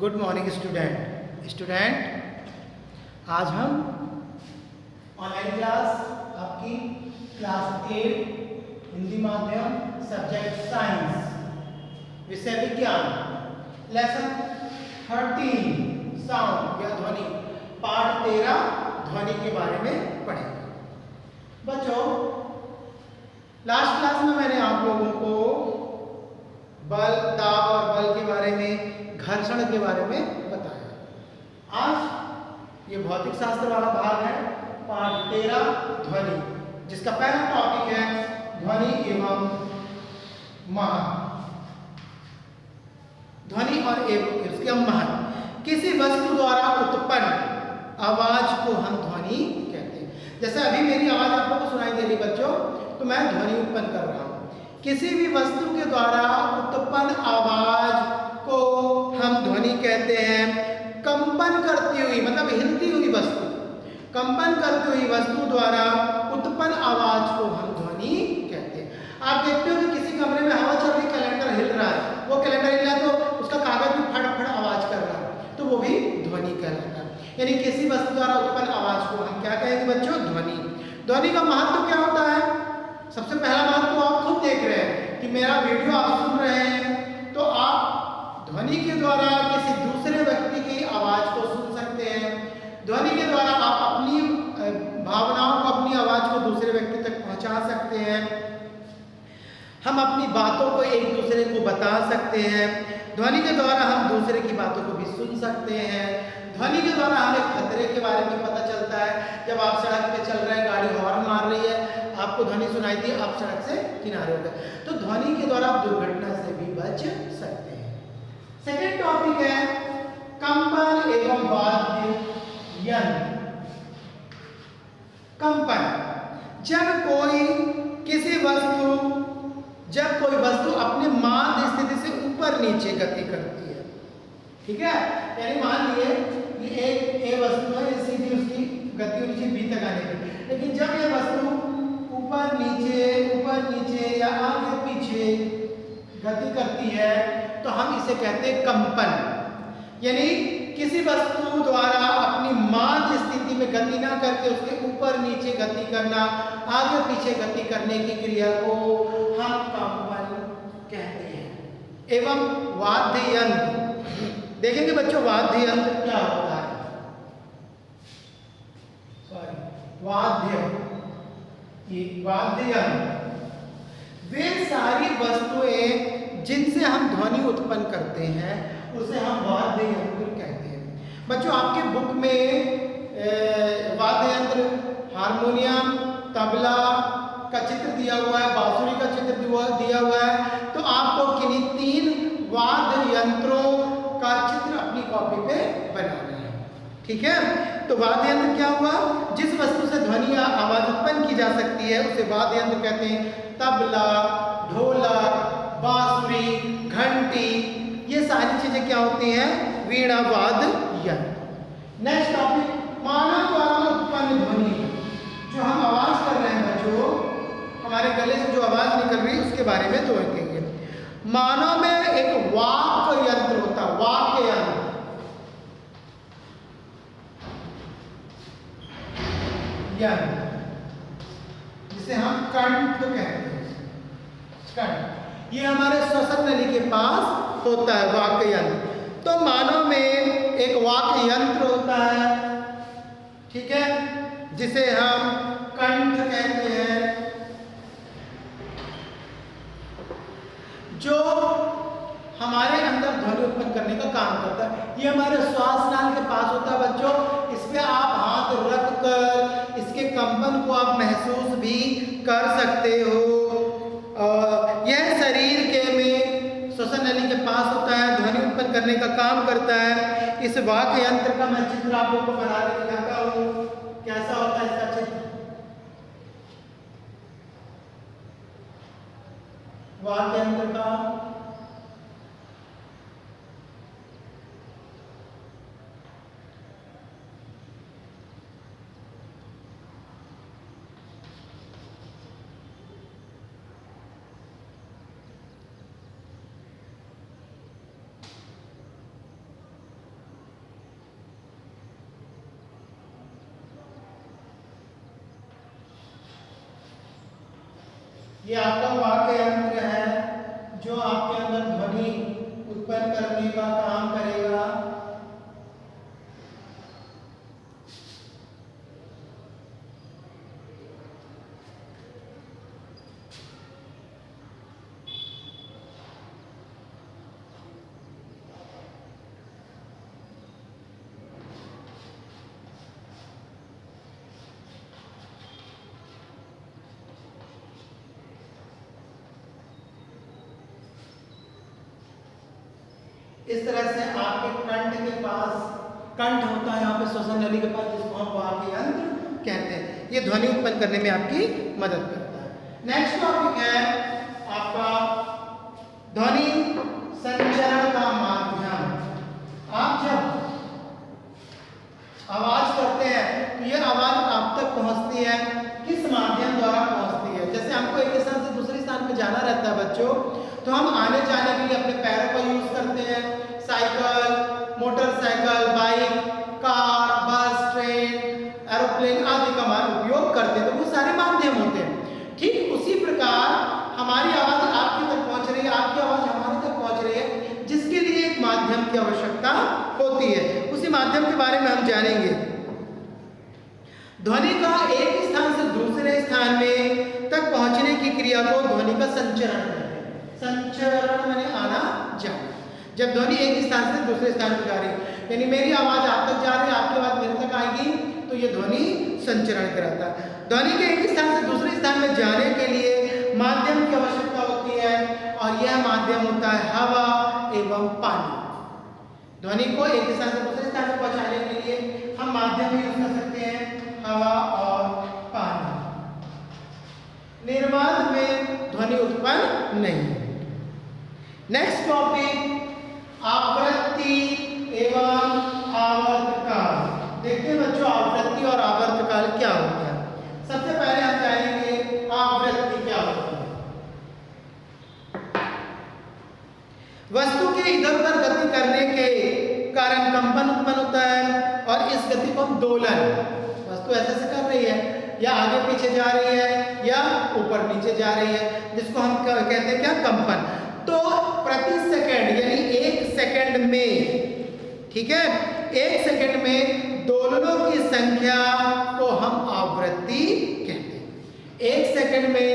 Good morning student. आज हम online class आपकी क्लास 8 हिंदी माध्यम सब्जेक्ट साइंस विषय विज्ञान लेसन 13 साउंड या ध्वनि पाठ 13 ध्वनि के बारे में पढ़ेंगे। बच्चों, लास्ट क्लास में मैंने आप लोगों को बल, दाब और बल के बारे में, घर्षण के बारे में बताया। आज ये भौतिक शास्त्र वाला भाग है, पाठ 13 ध्वनि, जिसका पहला टॉपिक है ध्वनि एवं महत्व। ध्वनि और इसके महत्व। किसी वस्तु द्वारा उत्पन्न आवाज को हम ध्वनि कहते हैं। जैसे अभी मेरी आवाज आप लोगों को सुनाई दे रही बच्चों, तो मैं ध्वनि उत्पन्न कर रहा हूं। किसी भी वस्तु के द्वारा उत्पन्न आवाज को हम ध्वनि कहते हैं। कंपन करती हुई मतलब हिलती हुई वस्तु, कंपन करती हुई वस्तु द्वारा उत्पन्न आवाज को हम ध्वनि कहते हैं। आप देखते हो कि किसी कमरे में हवा चल रही, कैलेंडर हिल रहा है, वो कैलेंडर हिल रहा है तो उसका कागज भी फड़ फड़ आवाज कर रहा है, तो वो भी ध्वनि कहलाता है। यानी किसी वस्तु द्वारा उत्पन्न आवाज को हम क्या कहेंगे बच्चों? ध्वनि। ध्वनि का महत्व क्या होता है? सबसे पहला महत्व तो आप खुद देख रहे हैं कि मेरा वीडियो आप सुन रहे हैं, तो आप ध्वनि के द्वारा किसी दूसरे व्यक्ति की आवाज को सुन सकते हैं। ध्वनि के द्वारा आप अपनी भावनाओं को, अपनी आवाज को दूसरे व्यक्ति तक पहुंचा सकते हैं। हम अपनी बातों को एक दूसरे को बता सकते हैं। ध्वनि के द्वारा हम दूसरे की बातों को भी सुन सकते हैं। ध्वनि के द्वारा हमें खतरे के बारे में पता चलता है। जब आप सड़क पे चल रहे हैं, गाड़ी हॉर्न मार रही है, आपको ध्वनि सुनाई दी, आप सड़क से किनारे हो गए, तो ध्वनि के द्वारा आप दुर्घटना से भी बच सकते हैं। सेकेंड टॉपिक है कंपन एवं वाद्य यंत्र। कंपन, जब कोई वस्तु अपने माध्य स्थिति से ऊपर नीचे गति करती है, ठीक है। यानी मान लिए ये एक ए वस्तु है, ये सीधी उसकी गति नीचे बी तक आने की, लेकिन जब ये वस्तु ऊपर नीचे या आगे पीछे गति करती है तो हम इसे कहते हैं कंपन। यानी किसी वस्तु द्वारा अपनी माध्य स्थिति में गति ना करके उसके ऊपर नीचे गति करना, आगे पीछे गति करने की क्रिया को हम कंपन कहते हैं। एवं वाद्य यंत्र, देखेंगे बच्चों वाद्य यंत्र क्या होता है। वाद्य यंत्र वे सारी वस्तुएं जिनसे हम ध्वनि उत्पन्न करते हैं उसे हम वाद्य यंत्र कहते हैं। बच्चों, आपके बुक में वाद्य यंत्र हारमोनियम, तबला का चित्र दिया हुआ है, बांसुरी का चित्र दिया हुआ है, तो आपको किन्हीं 3 वाद्य यंत्रों का चित्र अपनी कॉपी पे बनाना है, ठीक है। तो वाद्य यंत्र क्या हुआ? जिस वस्तु से ध्वनि या आवाज उत्पन्न की जा सकती है उसे वाद्य यंत्र कहते हैं। तबला, ढोलक, बांसुरी, घंटी, ये सारी चीजें क्या होती हैं? वीणा वाद्य यंत्र। नेक्स्ट टॉपिक, मानव द्वारा उत्पन्न ध्वनि। जो हम आवाज कर रहे हैं बच्चों, हमारे गले से जो आवाज निकल रही है उसके बारे में तो देखेंगे। मानव में एक वाक् यंत्र होता है, वाक्य यंत्र, जिसे हम कंठ कहते हैं। कंठ, ये हमारे श्वसन नली के पास होता है वाक्य यंत्र। तो मानव में एक वाक्य यंत्र होता है, ठीक है, जिसे हम कंठ कहते हैं, जो हमारे अंदर ध्वनि उत्पन्न करने का काम करता है। ये हमारे श्वास नाल के पास होता है बच्चों। इस पे आप हाथ रख कर इसके कंपन को आप महसूस भी कर सकते हो। यह शरीर के में श्वसन नली के पास होता है, ध्वनि उत्पन्न करने का काम करता है। इस वाक्य यंत्र का मैं चित्र आप लोगों को बना के दिखाता हूँ, कैसा होता है इसका चित्र। वाक्य यंत्र का ये आपका वाक्य यंत्र है जो आपके अंदर ध्वनि उत्पन्न करने का काम करेगा। इस तरह से आपके कंठ के पास, कंठ होता है यहाँ पे श्वसन नली के पास, जिसको हम वाक्य यंत्र कहते हैं। ये ध्वनि उत्पन्न करने में आपकी मदद करता है। नेक्स्ट टॉपिक है आपका ध्वनि संचरण का माध्यम। आप जब आवाज करते हैं तो ये आवाज आप तक पहुंचती है किस माध्यम द्वारा पहुंचती है? जैसे हमको एक स्थान से दूसरे स्थान पे जाना रहता है बच्चों, तो हम आने जाने के लिए अपने पैरों का यूज करते हैं। साइकिल, मोटरसाइकिल, बाइक, कार, बस, ट्रेन, एरोप्लेन आदि का उपयोग करते हैं, तो वो सारे माध्यम होते हैं। ठीक उसी प्रकार हमारी आवाज आपके तक पहुंच रही है, आपकी आवाज हमारे तक पहुंच रही है, जिसके लिए एक माध्यम की आवश्यकता होती है। उसी माध्यम के बारे में हम जानेंगे। ध्वनि का एक स्थान से दूसरे स्थान में तक पहुंचने की क्रिया को ध्वनि का संचरण कहते हैं। संचरण माने आना जाना। जब ध्वनि एक स्थान से दूसरे स्थान पर जा रही है, यानी मेरी आवाज आप तक जा रही है, आपकी आवाज मेरे तक आएगी, तो ये ध्वनि संचरण कराता है। ध्वनि के एक स्थान से दूसरे स्थान में जाने के लिए माध्यम की आवश्यकता होती है, और यह माध्यम होता है हवा एवं पानी। ध्वनि को एक स्थान से दूसरे स्थान पर पहुंचाने के लिए हम माध्यम यूज कर सकते हैं, हवा और पानी। निर्वात में ध्वनि उत्पन्न नहीं। नेक्स्ट टॉपिक आवृत्ति एवं आवर्तकाल। देखते हैं बच्चों आवृत्ति और आवर्तकाल क्या होता है। सबसे पहले हम जानेंगे आवृत्ति क्या होती है। वस्तु के इधर उधर गति करने के कारण कंपन उत्पन्न होता है, और इस गति को हम दोलन, वस्तु ऐसे से कर रही है, या आगे पीछे जा रही है या ऊपर नीचे जा रही है, जिसको हम कहते हैं क्या, कंपन। तो प्रति सेकंड यानी एक सेकंड में, ठीक है, एक सेकंड में दोलनों की संख्या को हम आवृत्ति कहते हैं। एक सेकंड में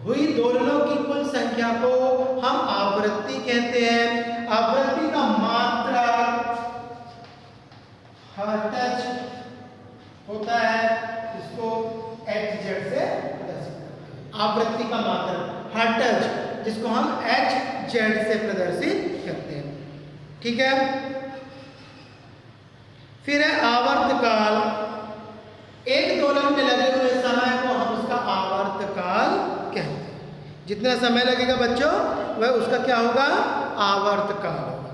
हुई दोलनों की कुल संख्या को हम आवृत्ति कहते हैं। आवृत्ति का मात्रा हर्ट्ज होता है, इसको HZ से प्रदर्शित करते हैं। आवृत्ति का मात्रा हर्ट्ज, जिसको हम HZ से प्रदर्शित करते हैं, ठीक है। फिर है आवर्तकाल। एक दोलन में लगे हुए समय को हम उसका आवर्तकाल कहते हैं। जितना समय लगेगा बच्चों वह उसका क्या होगा, आवर्तकाल होगा।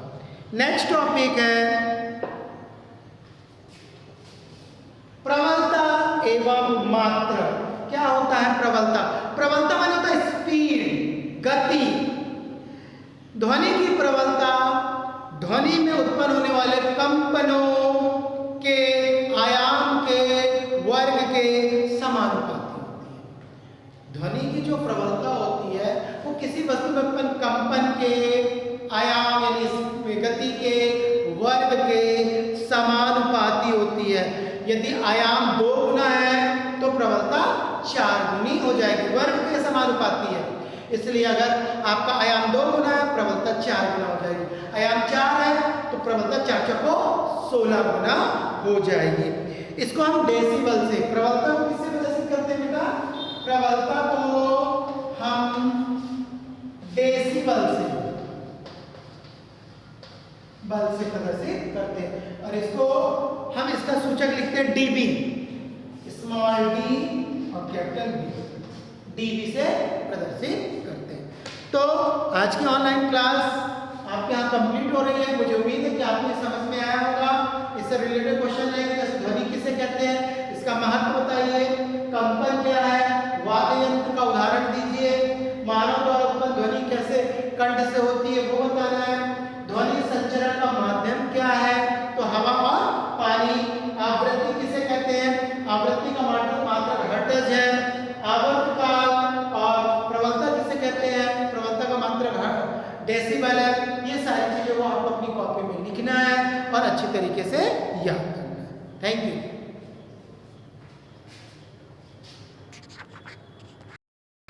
नेक्स्ट टॉपिक है प्रबलता एवं मात्रा। क्या होता है प्रबलता? प्रबलता माने होता है स्पीड, गति। ध्वनि की प्रबलता ध्वनि में उत्पन्न होने वाले कंपनों के आयाम के वर्ग के समानुपाती होती है। ध्वनि की जो प्रबलता होती है वो किसी वस्तु में उत्पन्न कंपन के आयाम यानी गति के वर्ग के समानुपाती होती है। यदि आयाम 2 गुना है तो प्रबलता 4 गुनी हो जाएगी, वर्ग के समानुपाती है। इसलिए अगर आपका आयाम 2 गुना है, प्रबलता 4 गुना हो जाएगी। आयाम 4 है तो प्रबलता 4 चौको 16 गुना हो जाएगी। इसको हम डेसिबल से, प्रबलता को किससे प्रदर्शित करते हैं बेटा? प्रबलता को हम डेसिबल से, बल से प्रदर्शित करते हैं, और इसको हम इसका सूचक लिखते हैं डीबी, स्मॉल डी और कैपिटल बी, डीबी से प्रदर्शित करते हैं। तो आज की ऑनलाइन क्लास आपके यहाँ कंप्लीट हो रही है। मुझे उम्मीद है कि आपको समझ में आया होगा। इससे रिलेटेड क्वेश्चन रहेंगे, जैसे ध्वनि किसे कहते हैं, इसका महत्व बताइए, कंपन क्या है, वाद्य यंत्र का उदाहरण दीजिए, मानव द्वारा उत्पन्न ध्वनि कैसे कंठ से होती है वो बताना है, ध्वनि संचरण का माध्यम क्या है, तो हवा और पानी। आवृत्ति किसे कहते हैं? आवृत्ति का मात्रक हर्ट्ज है। आवर्त और अच्छी तरीके से याद करना है। Thank you.